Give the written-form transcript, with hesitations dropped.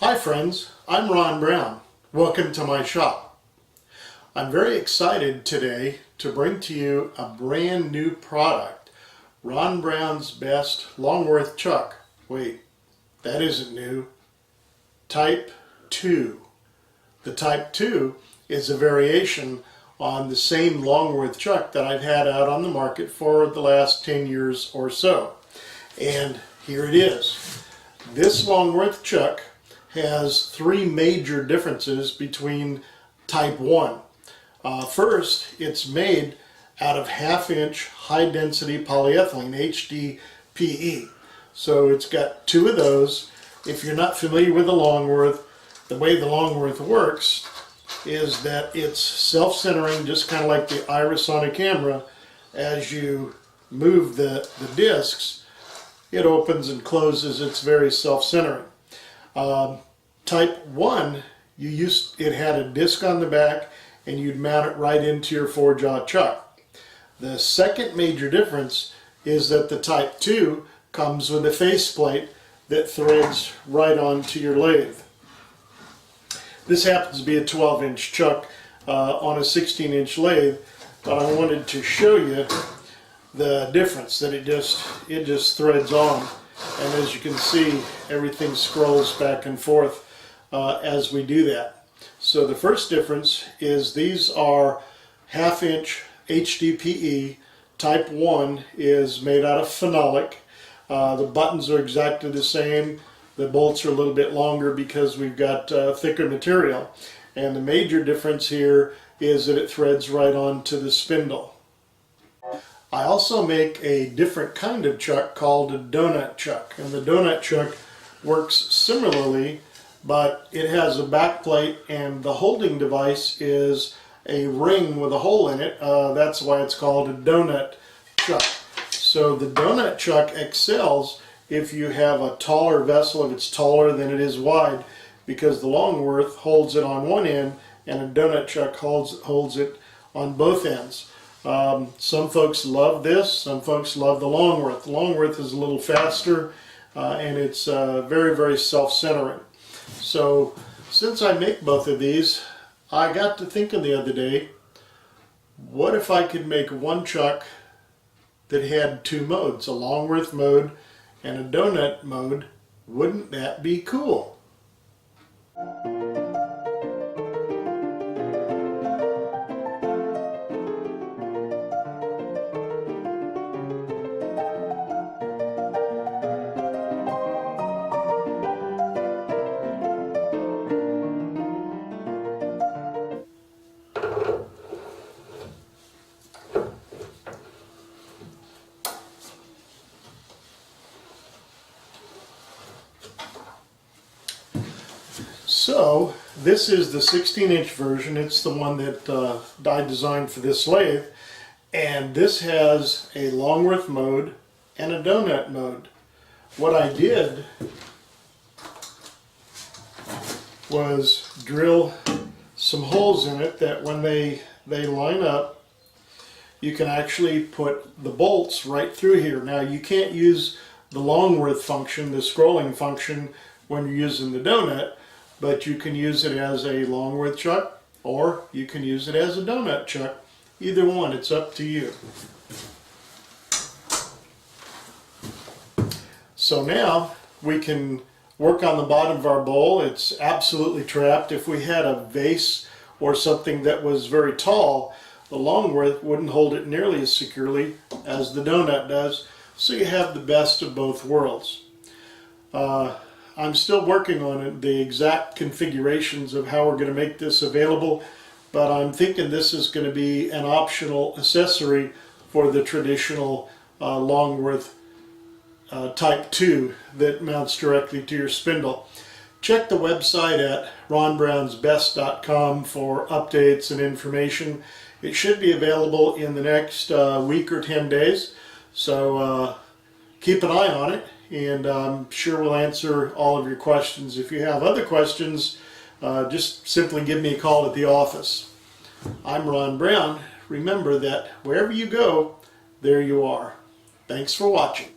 Hi friends, I'm Ron Brown. Welcome to my shop. I'm very excited today to bring to you a brand new product, Ron Brown's Best Longworth Chuck. Wait, that isn't new. Type 2. The Type 2 is a variation on the same Longworth Chuck that I've had out on the market for the last 10 years or so. And here it is. This Longworth Chuck has three major differences between Type 1. First, it's made out of half-inch high-density polyethylene, HDPE. So it's got two of those. If you're not familiar with the Longworth, the way the Longworth works is that it's self-centering, just kind of like the iris on a camera. As you move the discs, it opens and closes. It's very self-centering. Type 1, it had a disc on the back and you'd mount it right into your four-jaw chuck. The second major difference is that the Type 2 comes with a faceplate that threads right onto your lathe. This happens to be a 12-inch chuck on a 16-inch lathe, but I wanted to show you the difference, that it just threads on, and as you can see, everything scrolls back and forth as we do that. So the first difference is these are half-inch HDPE. Type 1 is made out of phenolic. The buttons are exactly the same. The bolts are a little bit longer because we've got thicker material. And the major difference here is that it threads right onto the spindle. I also make a different kind of chuck called a donut chuck. And the donut chuck works similarly, but it has a back plate and the holding device is a ring with a hole in it. That's why it's called a donut chuck. So the donut chuck excels if you have a taller vessel, if it's taller than it is wide, because the Longworth holds it on one end and a donut chuck holds it on both ends. Some folks love this, some folks love the Longworth. The Longworth is a little faster and it's very, very self-centering. So since I make both of these, I got to thinking the other day, what if I could make one chuck that had two modes, a Longworth mode and a donut mode? Wouldn't that be cool? So this is the 16-inch version. It's the one that I designed for this lathe, and this has a Longworth mode and a donut mode. What I did was drill some holes in it that when they line up, you can actually put the bolts right through here. Now you can't use the Longworth function, the scrolling function, when you're using the donut, but you can use it as a Longworth chuck or you can use it as a donut chuck. Either one, it's up to you. So now we can work on the bottom of our bowl. It's absolutely trapped. If we had a vase or something that was very tall, the Longworth wouldn't hold it nearly as securely as the donut does, so you have the best of both worlds. I'm still working on the exact configurations of how we're going to make this available, but I'm thinking this is going to be an optional accessory for the traditional Longworth Type 2 that mounts directly to your spindle. Check the website at RonBrown'sBest.com for updates and information. It should be available in the next week or 10 days, so keep an eye on it, and I'm sure we'll answer all of your questions. If you have other questions, just simply give me a call at the office. I'm Ron Brown. Remember that wherever you go, there you are. Thanks for watching.